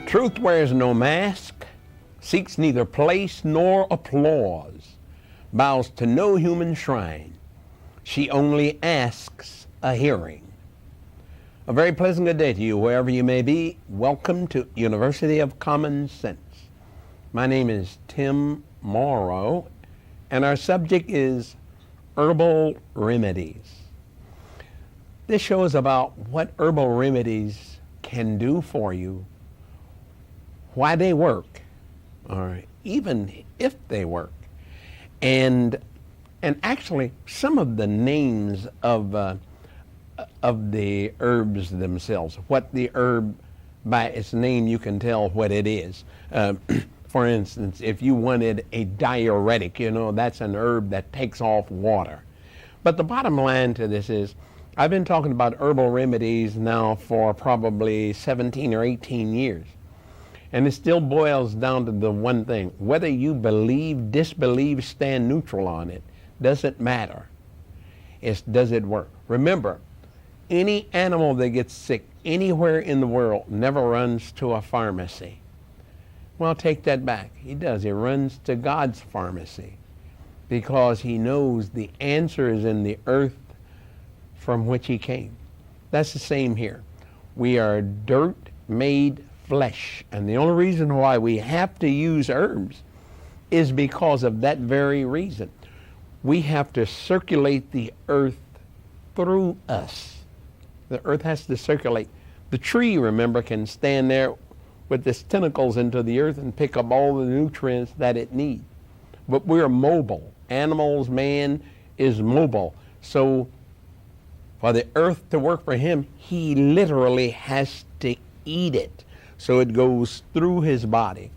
Truth wears no mask, seeks neither place nor applause, bows to no human shrine. She only asks a hearing. A very pleasant good day to you, wherever you may be. Welcome to University of Common Sense. My name is Tim Morrow, and our subject is Herbal Remedies. This show is about what herbal remedies can do for you, why they work, or even if they work, and actually some of the names of the herbs themselves. What the herb, by its name, you can tell what it is. For instance, if you wanted a diuretic, that's an herb that takes off water. But the bottom line to this is, I've been talking about herbal remedies now for probably 17 or 18 years. And it still boils down to the one thing. Whether you believe, disbelieve, stand neutral on it, doesn't matter. Does it work? Remember, any animal that gets sick anywhere in the world never runs to a pharmacy. Well, take that back. He does. He runs to God's pharmacy because he knows the answer is in the earth from which he came. That's the same here. We are dirt made flesh, and the only reason why we have to use herbs is because of that very reason. We have to circulate the earth through us. The earth has to circulate. The tree, remember, can stand there with its tentacles into the earth and pick up all the nutrients that it needs. But we're mobile. Animals, man is mobile. So for the earth to work for him, he literally has to eat it. So it goes through his body.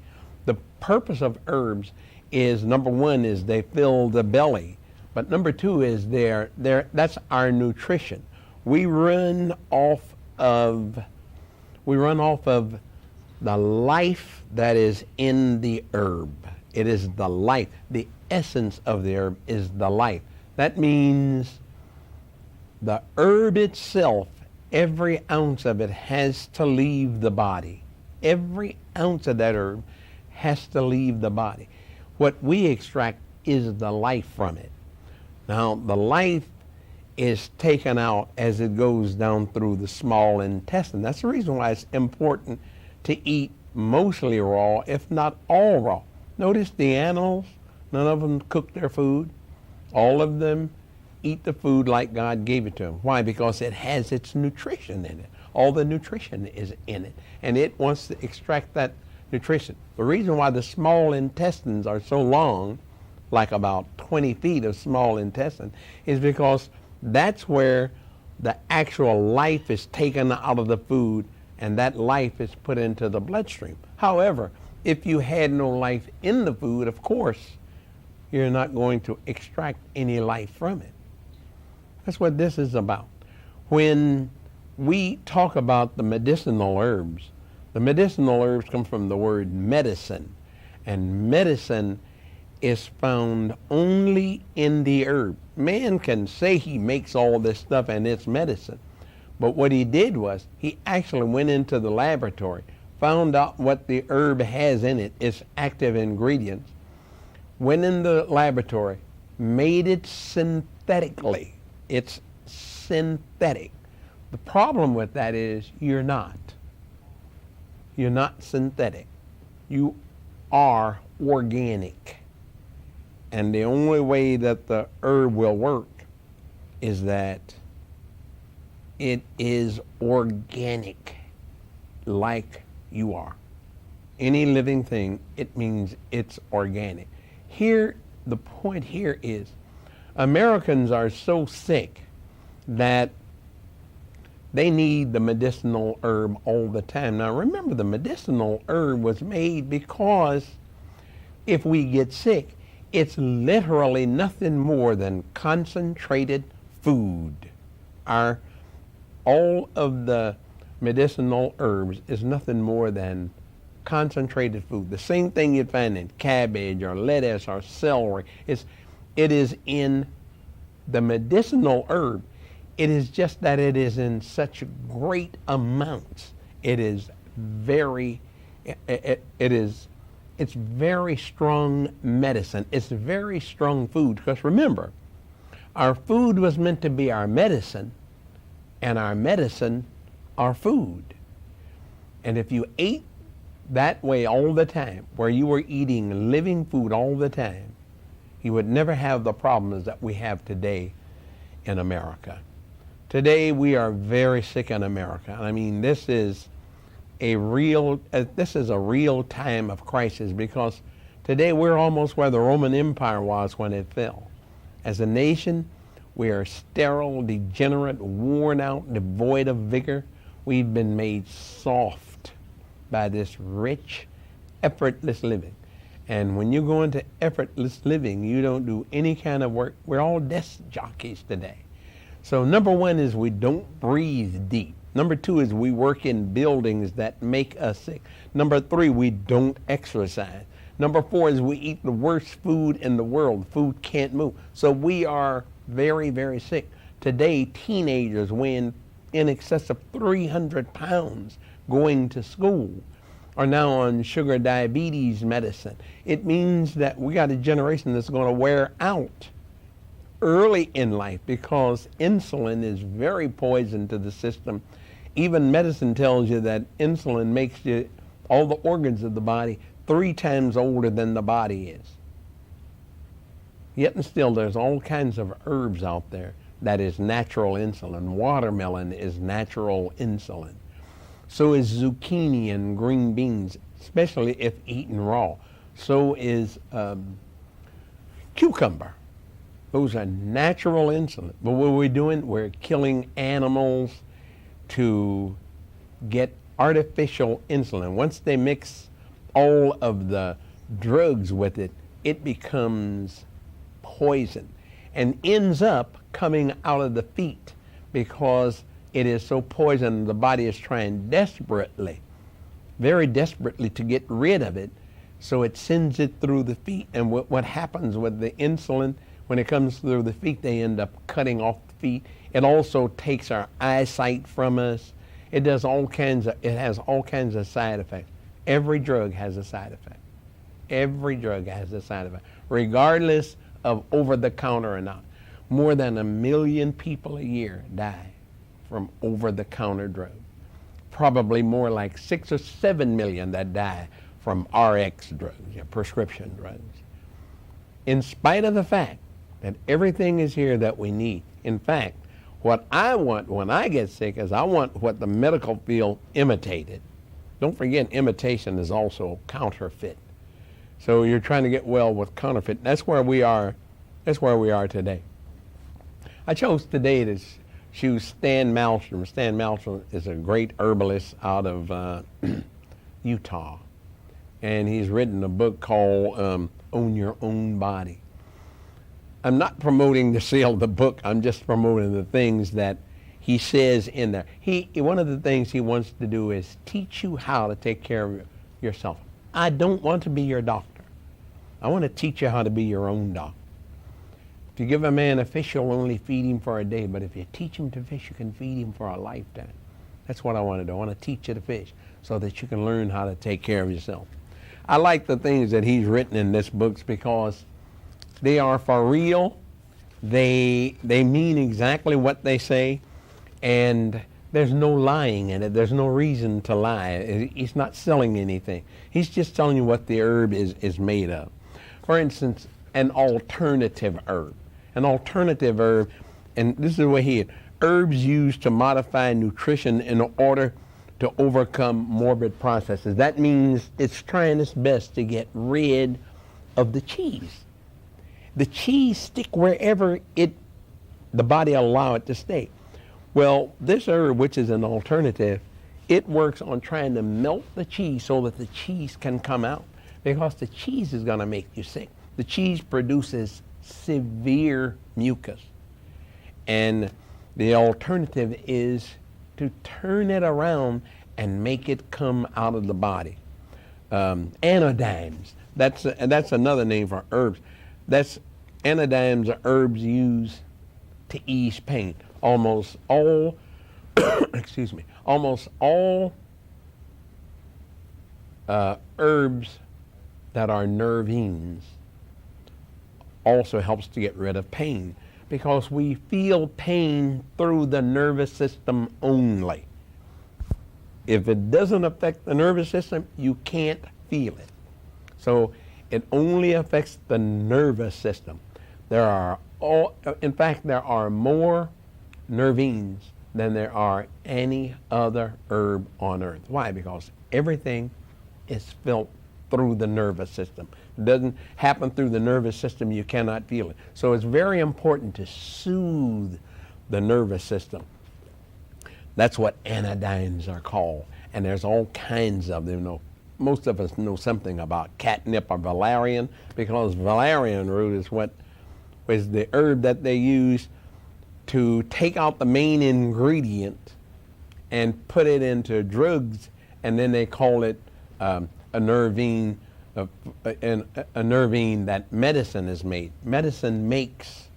The purpose of herbs is, number one, is they fill the belly. But number two is that's our nutrition. We run off of the life that is in the herb. It is the life. The essence of the herb is the life. That means the herb itself, every ounce of it has to leave the body. Every ounce of that herb has to leave the body. What we extract is the life from it. Now, the life is taken out as it goes down through the small intestine. That's the reason why it's important to eat mostly raw, if not all raw. Notice the animals, none of them cook their food. All of them eat the food like God gave it to them. Why? Because it has its nutrition in it. All the nutrition is in it, and it wants to extract that nutrition. The reason why the small intestines are so long, like about 20 feet of small intestine, is because that's where the actual life is taken out of the food, and that life is put into the bloodstream. However, if you had no life in the food, of course, you're not going to extract any life from it. That's what this is about. When we talk about the medicinal herbs come from the word medicine, and medicine is found only in the herb. Man can say he makes all this stuff and it's medicine, but what he did was he actually went into the laboratory, found out what the herb has in it, its active ingredients, went in the laboratory, made it synthetically. It's synthetic. The problem with that is you're not. You're not synthetic. You are organic. And the only way that the herb will work is that it is organic, like you are. Any living thing, it means it's organic. Here, the point here is, Americans are so sick that they need the medicinal herb all the time. Now remember, the medicinal herb was made because if we get sick, it's literally nothing more than concentrated food. All of the medicinal herbs is nothing more than concentrated food. The same thing you'd find in cabbage or lettuce or celery. It is in the medicinal herb. It is just that it is in such great amounts. It is very It's very strong medicine. It's very strong food, because remember, our food was meant to be our medicine, and our medicine our food. And if you ate that way all the time, where you were eating living food all the time, you would never have the problems that we have today in America. Today we are very sick in America. I mean, this is a real time of crisis, because today we're almost where the Roman Empire was when it fell. As a nation, we are sterile, degenerate, worn out, devoid of vigor. We've been made soft by this rich, effortless living. And when you go into effortless living, you don't do any kind of work. We're all desk jockeys today. So number one is we don't breathe deep. Number two is we work in buildings that make us sick. Number three, we don't exercise. Number four is we eat the worst food in the world. Food can't move. So we are very, very sick. Today, teenagers weigh in excess of 300 pounds going to school are now on sugar diabetes medicine. It means that we got a generation that's going to wear out early in life, because insulin is very poison to the system. Even medicine tells you that insulin makes you, all the organs of the body, 3 times older than the body is. Yet and still, there's all kinds of herbs out there that is natural insulin. Watermelon is natural insulin. So is zucchini and green beans, especially if eaten raw. So is cucumber. Those are natural insulin. But what we're doing, we're killing animals to get artificial insulin. Once they mix all of the drugs with it, it becomes poison and ends up coming out of the feet, because it is so poisoned. The body is trying desperately, very desperately, to get rid of it. So it sends it through the feet. And what happens with the insulin, when it comes through the feet, they end up cutting off the feet. It also takes our eyesight from us. It has all kinds of side effects. Every drug has a side effect. Every drug has a side effect, regardless of over-the-counter or not. More than 1 million people a year die from over-the-counter drugs. Probably more like 6 or 7 million that die from RX drugs, prescription drugs. In spite of the fact that everything is here that we need. In fact, what I want when I get sick is I want what the medical field imitated. Don't forget, imitation is also counterfeit. So you're trying to get well with counterfeit. That's where we are. That's where we are today. I chose today to choose Stan Malmstrom. Stan Malmstrom is a great herbalist out of Utah. And he's written a book called Own Your Own Body. I'm not promoting the sale of the book. I'm just promoting the things that he says in there. One of the things he wants to do is teach you how to take care of yourself. I don't want to be your doctor. I want to teach you how to be your own doctor. If you give a man a fish, you'll only feed him for a day. But if you teach him to fish, you can feed him for a lifetime. That's what I want to do. I want to teach you to fish so that you can learn how to take care of yourself. I like the things that he's written in this book because they are for real. They mean exactly what they say, and there's no lying in it. There's no reason to lie. He's not selling anything. He's just telling you what the herb is made of. For instance, an alternative herb. An alternative herb, and this is the way he is. Herbs used to modify nutrition in order to overcome morbid processes. That means it's trying its best to get rid of the cheese. The cheese stick wherever the body allow it to stay. Well, this herb, which is an alternative, it works on trying to melt the cheese so that the cheese can come out, because the cheese is going to make you sick. The cheese produces severe mucus. And the alternative is to turn it around and make it come out of the body. Anodynes, that's another name for herbs. Anodynes are herbs used to ease pain. Almost all herbs that are nervines also helps to get rid of pain, because we feel pain through the nervous system only. If it doesn't affect the nervous system, you can't feel it. So it only affects the nervous system. In fact, there are more nervines than there are any other herb on earth. Why? Because everything is felt through the nervous system. It doesn't happen through the nervous system, you cannot feel it. So it's very important to soothe the nervous system. That's what anodynes are called. And there's all kinds of them. You know, most of us know something about catnip or valerian, because valerian root is the herb that they use to take out the main ingredient and put it into drugs, and then they call it a nervine, a nervine that medicine is made. Medicine makes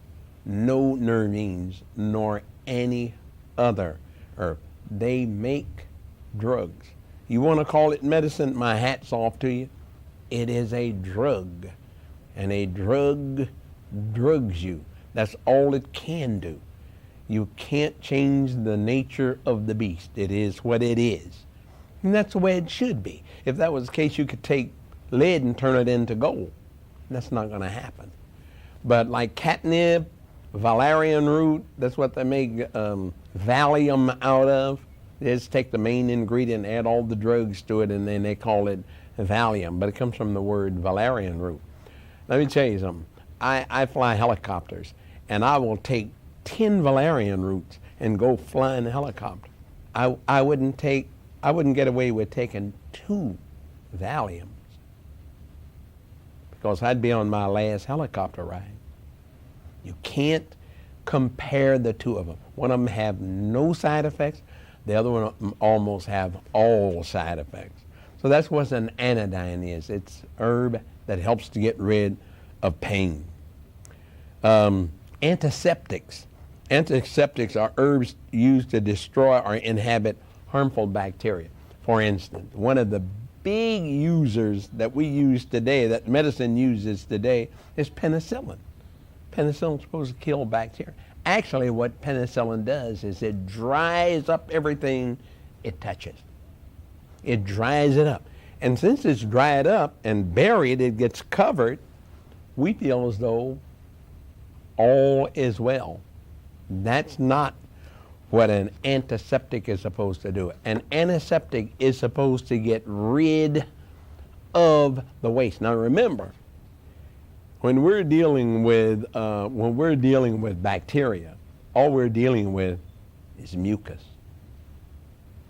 no nervines nor any other herb. They make drugs. You want to call it medicine? My hat's off to you. It is a drug, and a drug drugs you. That's all it can do. You can't change the nature of the beast. It is what it is. And that's the way it should be. If that was the case, you could take lead and turn it into gold. That's not going to happen. But like catnip, valerian root, that's what they make Valium out of. They just take the main ingredient, add all the drugs to it, and then they call it Valium. But it comes from the word valerian root. Let me tell you something. I fly helicopters, and I will take 10 valerian roots and go fly in a helicopter. I wouldn't get away with taking 2 Valiums, because I'd be on my last helicopter ride. You can't compare the two of them. One of them have no side effects. The other one almost have all side effects. So that's what an anodyne is. It's herb that helps to get rid of pain. Antiseptics. Antiseptics are herbs used to destroy or inhibit harmful bacteria. For instance, one of the big users that we use today, that medicine uses today, is penicillin. Penicillin is supposed to kill bacteria. Actually, what penicillin does is it dries up everything it touches. It dries it up. And since it's dried up and buried, it gets covered, we feel as though all is well. That's not what an antiseptic is supposed to do. An antiseptic is supposed to get rid of the waste. Now remember, when we're dealing with bacteria, all we're dealing with is mucus.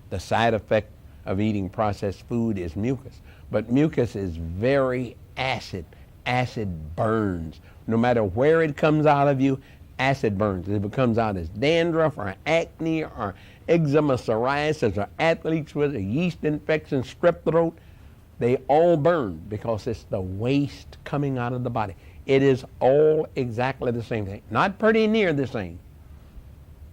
The side effect of eating processed food is mucus. But mucus is very acid. Acid burns. No matter where it comes out of you, acid burns. If it comes out as dandruff or acne or eczema, psoriasis, or athletes with a yeast infection, strep throat, they all burn because it's the waste coming out of the body. It is all exactly the same thing. Not pretty near the same.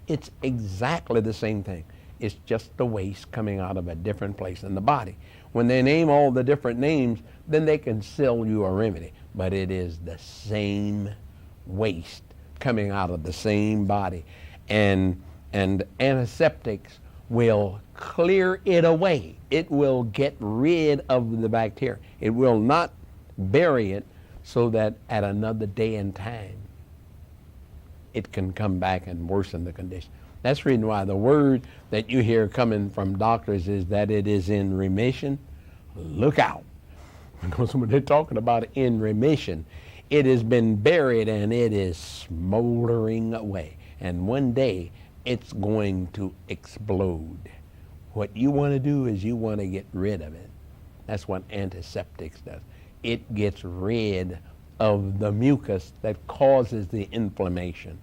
It's exactly the same thing. It's just the waste coming out of a different place in the body. When they name all the different names, then they can sell you a remedy. But it is the same waste coming out of the same body. And antiseptics will clear it away. It will get rid of the bacteria. It will not bury it so that at another day and time it can come back and worsen the condition. That's the reason why the word that you hear coming from doctors is that it is in remission. Look out. Because when they're talking about in remission, it has been buried and it is smoldering away. And one day it's going to explode. What you want to do is you want to get rid of it. That's what antiseptics does. It gets rid of the mucus that causes the inflammation,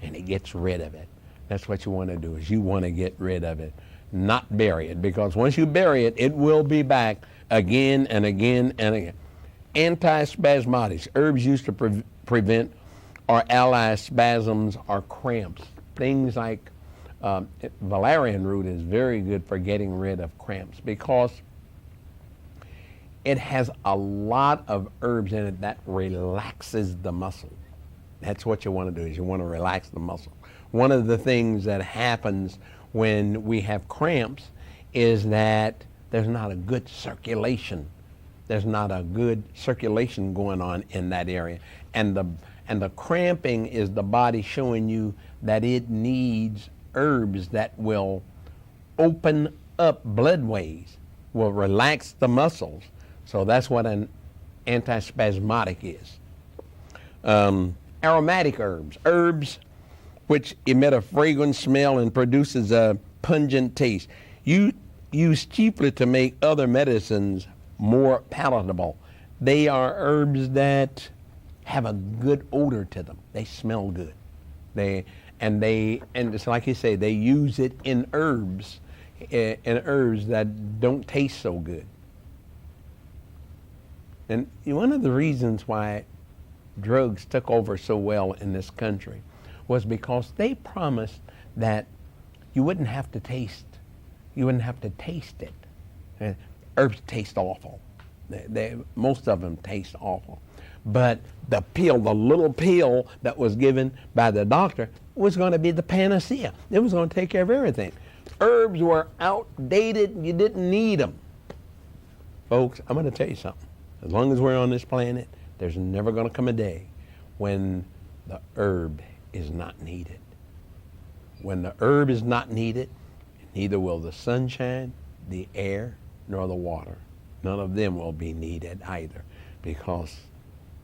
and it gets rid of it. That's what you want to do, is you want to get rid of it, not bury it, because once you bury it, it will be back again and again and again. Antispasmodics, herbs used to prevent or allay spasms or cramps. Things like valerian root is very good for getting rid of cramps, because It has a lot of herbs in it that relaxes the muscle. That's what you want to do, is you want to relax the muscle. One of the things that happens when we have cramps is that there's not a good circulation. There's not a good circulation going on in that area. And the cramping is the body showing you that it needs herbs that will open up bloodways, will relax the muscles. So that's what an antispasmodic is. Aromatic herbs, herbs which emit a fragrant smell and produces a pungent taste, used chiefly to make other medicines more palatable. They are herbs that have a good odor to them. They smell good. And it's like you say, they use it in herbs that don't taste so good. And one of the reasons why drugs took over so well in this country was because they promised that you wouldn't have to taste it. Herbs taste awful. Most of them taste awful. But the little pill that was given by the doctor was going to be the panacea. It was going to take care of everything. Herbs were outdated. You didn't need them. Folks, I'm going to tell you something. As long as we're on this planet, there's never going to come a day when the herb is not needed. When the herb is not needed, neither will the sunshine, the air, nor the water. None of them will be needed either, because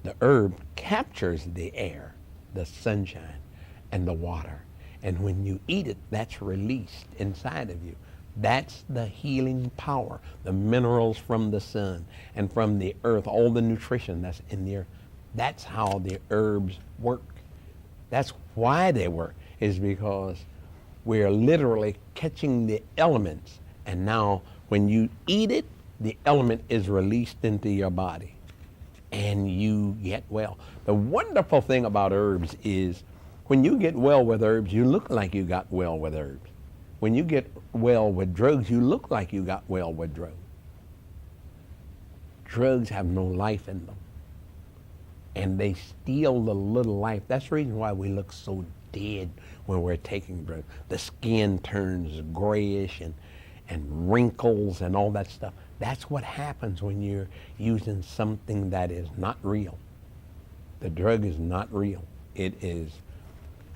the herb captures the air, the sunshine, and the water. And when you eat it, that's released inside of you. That's the healing power, the minerals from the sun and from the earth, all the nutrition that's in the earth. That's how the herbs work. That's why they work, is because we're literally catching the elements. And now when you eat it, the element is released into your body and you get well. The wonderful thing about herbs is when you get well with herbs, you look like you got well with herbs. When you get well with drugs, you look like you got well with drugs. Drugs have no life in them. And they steal the little life. That's the reason why we look so dead when we're taking drugs. The skin turns grayish and wrinkles and all that stuff. That's what happens when you're using something that is not real. The drug is not real. It is.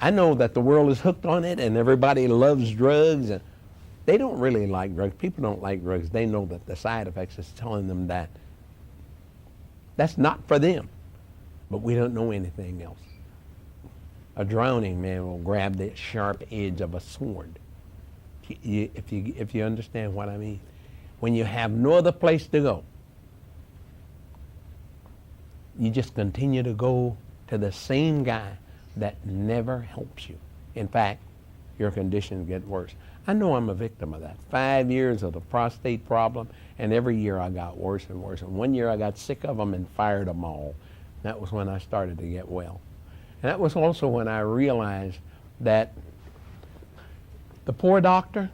I know that the world is hooked on it and everybody loves drugs. And they don't really like drugs. People don't like drugs. They know that the side effects is telling them that that's not for them. But we don't know anything else. A drowning man will grab the sharp edge of a sword. If you understand what I mean. When you have no other place to go, you just continue to go to the same guy that never helps you. In fact, your conditions get worse. I know I'm a victim of that. 5 years of the prostate problem, and every year I got worse and worse. And one year I got sick of them and fired them all. That was when I started to get well. And that was also when I realized that the poor doctor,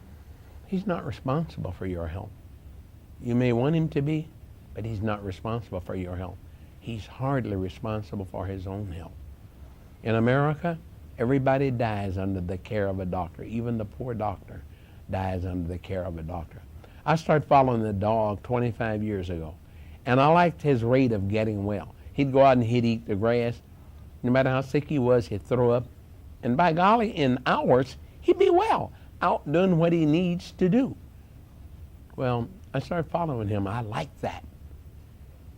he's not responsible for your health. You may want him to be, but he's not responsible for your health. He's hardly responsible for his own health. In America, everybody dies under the care of a doctor. Even the poor doctor dies under the care of a doctor. I started following the dog 25 years ago, and I liked his rate of getting well. He'd go out and he'd eat the grass. No matter how sick he was, he'd throw up. And by golly, in hours, he'd be well, out doing what he needs to do. Well, I started following him. I liked that.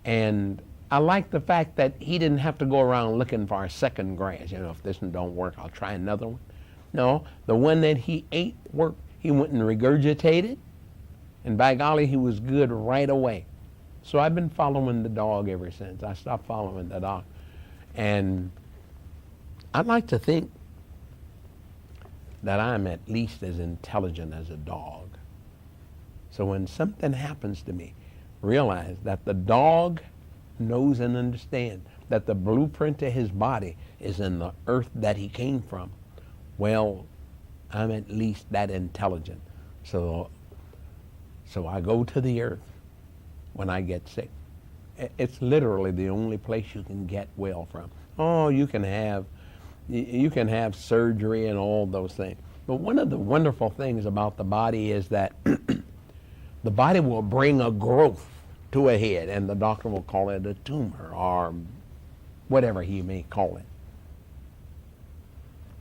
And I liked the fact that he didn't have to go around looking for a second grass. You know, if this one don't work, I'll try another one. No, the one that he ate worked. He went and regurgitated, and by golly, he was good right away. So I've been following the dog ever since. I stopped following the dog. And I'd like to think that I'm at least as intelligent as a dog. So when something happens to me, realize that the dog knows and understands that the blueprint to his body is in the earth that he came from. Well, I'm at least that intelligent. So I go to the earth when I get sick. It's literally the only place you can get well from. Oh, you can have surgery and all those things. But one of the wonderful things about the body is that the body will bring a growth to a head, and the doctor will call it a tumor or whatever he may call it.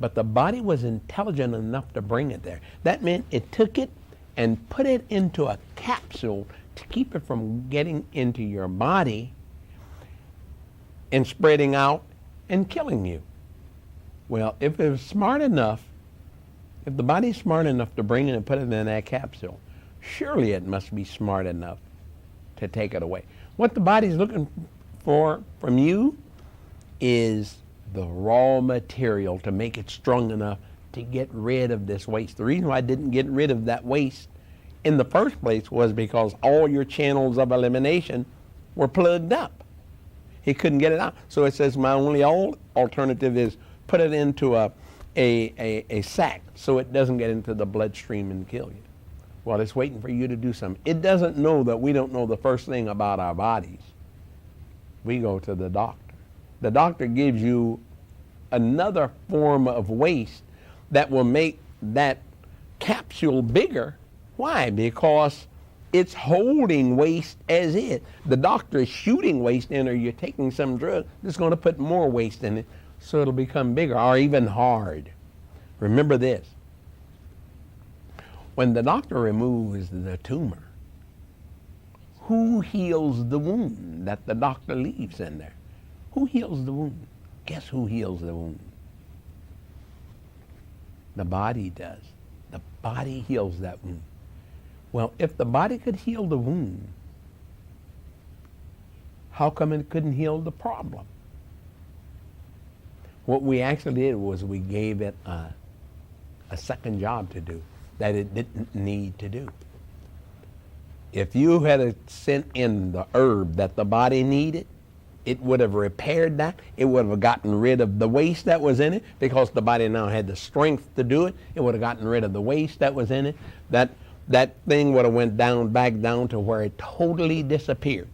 But the body was intelligent enough to bring it there. That meant it took it and put it into a capsule to keep it from getting into your body and spreading out and killing you. Well, if it was smart enough, if the body's smart enough to bring it and put it in that capsule, surely it must be smart enough to take it away. What the body's looking for from you is the raw material to make it strong enough to get rid of this waste. The reason why I didn't get rid of that waste in the first place was because all your channels of elimination were plugged up. He couldn't get it out. So it says my only alternative is put it into a sack so it doesn't get into the bloodstream and kill you. Well, it's waiting for you to do something. It doesn't know that we don't know the first thing about our bodies. We go to the doctor. The doctor gives you another form of waste that will make that capsule bigger. Why? Because it's holding waste as is. The doctor is shooting waste in, or you're taking some drug that's going to put more waste in it, so it'll become bigger or even hard. Remember this. When the doctor removes the tumor, who heals the wound that the doctor leaves in there? Who heals the wound? Guess who heals the wound? The body does. The body heals that wound. Well, if the body could heal the wound, how come it couldn't heal the problem? What we actually did was we gave it a second job to do that it didn't need to do. If you had sent in the herb that the body needed, it would have repaired that. It would have gotten rid of the waste that was in it because the body now had the strength to do it. It would have gotten rid of the waste that was in it. That thing would have went back down to where it totally disappeared.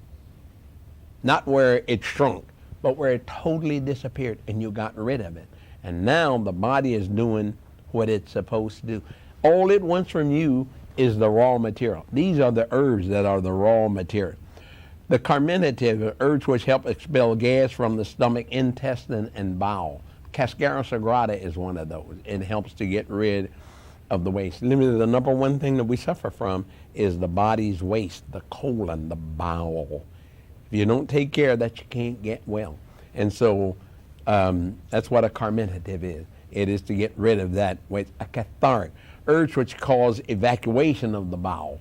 Not where it shrunk, but where it totally disappeared and you got rid of it. And now the body is doing what it's supposed to do. All it wants from you is the raw material. These are the herbs that are the raw material. The carminative herbs which help expel gas from the stomach, intestine, and bowel. Cascara sagrada is one of those. It helps to get rid of the waste. Literally, the number one thing that we suffer from is the body's waste, the colon, the bowel. If you don't take care of that, you can't get well. And so that's what a carminative is. It is to get rid of that waste. A cathartic, herbs which cause evacuation of the bowel.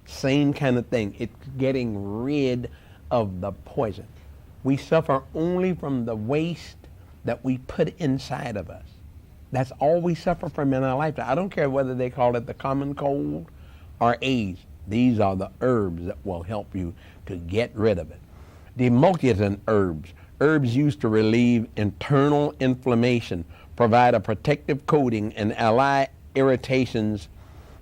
Same kind of thing. It's getting rid of the poison. We suffer only from the waste that we put inside of us. That's all we suffer from in our lifetime. I don't care whether they call it the common cold or AIDS. These are the herbs that will help you to get rid of it. Demulculating herbs. Herbs used to relieve internal inflammation, provide a protective coating, and allay irritations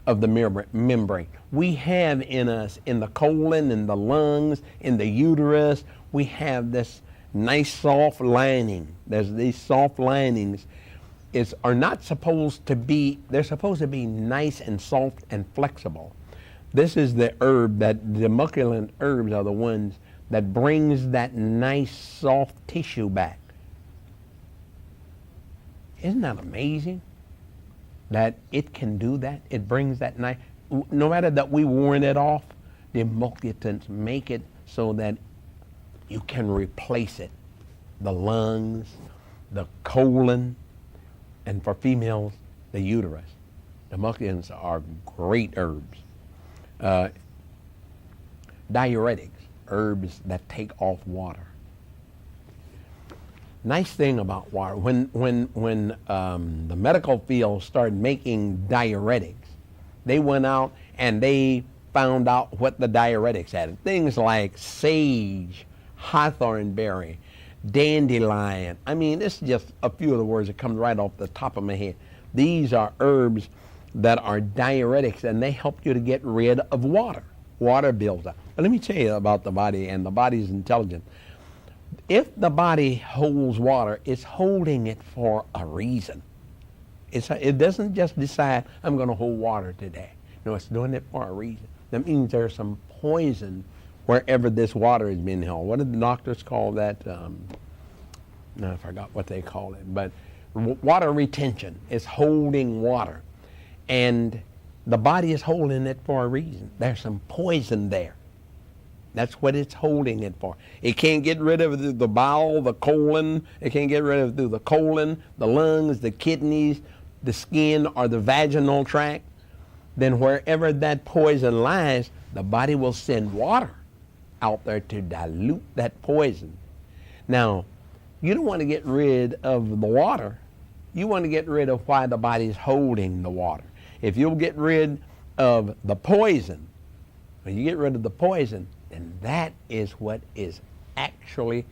of the membrane. We have in us, in the colon, in the lungs, in the uterus, we have this nice soft lining. There's these soft linings are not supposed to be, they're supposed to be nice and soft and flexible. This is the herb, the demulculating herbs are the ones that brings that nice soft tissue back. Isn't that amazing? That it can do that. It brings that nice, no matter that we worn it off, the emulgentants make it so that you can replace it. The lungs, the colon, and for females, the uterus. The emulgentants are great herbs. Diuretics, herbs that take off water. Nice thing about water, when the medical field started making diuretics, they went out and they found out what the diuretics had. Things like sage, hawthorn berry, dandelion. I mean, this is just a few of the words that come right off the top of my head. These are herbs that are diuretics, and they help you to get rid of water. Water builds up. Let me tell you about the body, and the body is intelligent. If the body holds water, it's holding it for a reason. It doesn't just decide, I'm going to hold water today. No, it's doing it for a reason. That means there's some poison wherever this water is being held. What did the doctors call that? No, I forgot what they call it. But water retention is holding water. And the body is holding it for a reason. There's some poison there. That's what it's holding it for. It can't get rid of the bowel, the colon. It can't get rid of the colon, the lungs, the kidneys, the skin, or the vaginal tract. Then wherever that poison lies, the body will send water out there to dilute that poison. Now, you don't want to get rid of the water. You want to get rid of why the body is holding the water. If you'll get rid of the poison, when you get rid of the poison, then that is what is actually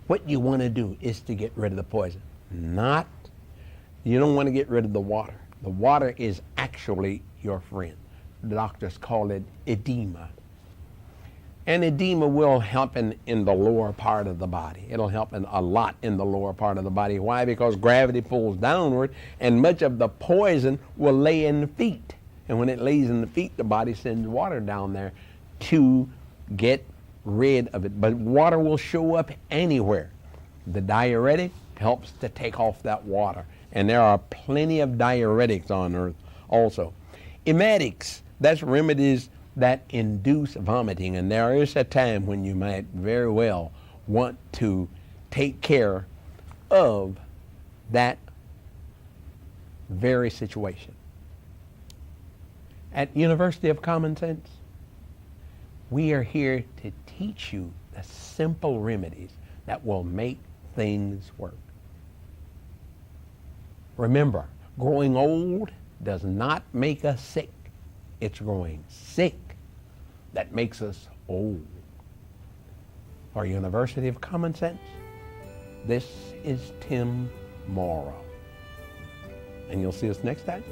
what you want to do, is to get rid of the poison. You don't want to get rid of the water. The water is actually your friend. The doctors call it edema. And edema will happen in the lower part of the body. It'll happen a lot in the lower part of the body. Why? Because gravity pulls downward, and much of the poison will lay in the feet. And when it lays in the feet, the body sends water down there to get rid of it. But water will show up anywhere. The diuretic helps to take off that water. And there are plenty of diuretics on earth also. Emetics, that's remedies that induce vomiting. And there is a time when you might very well want to take care of that very situation. At University of Common Sense, we are here to teach you the simple remedies that will make things work. Remember, growing old does not make us sick. It's growing sick that makes us old. For University of Common Sense, this is Tim Morrow. And you'll see us next time.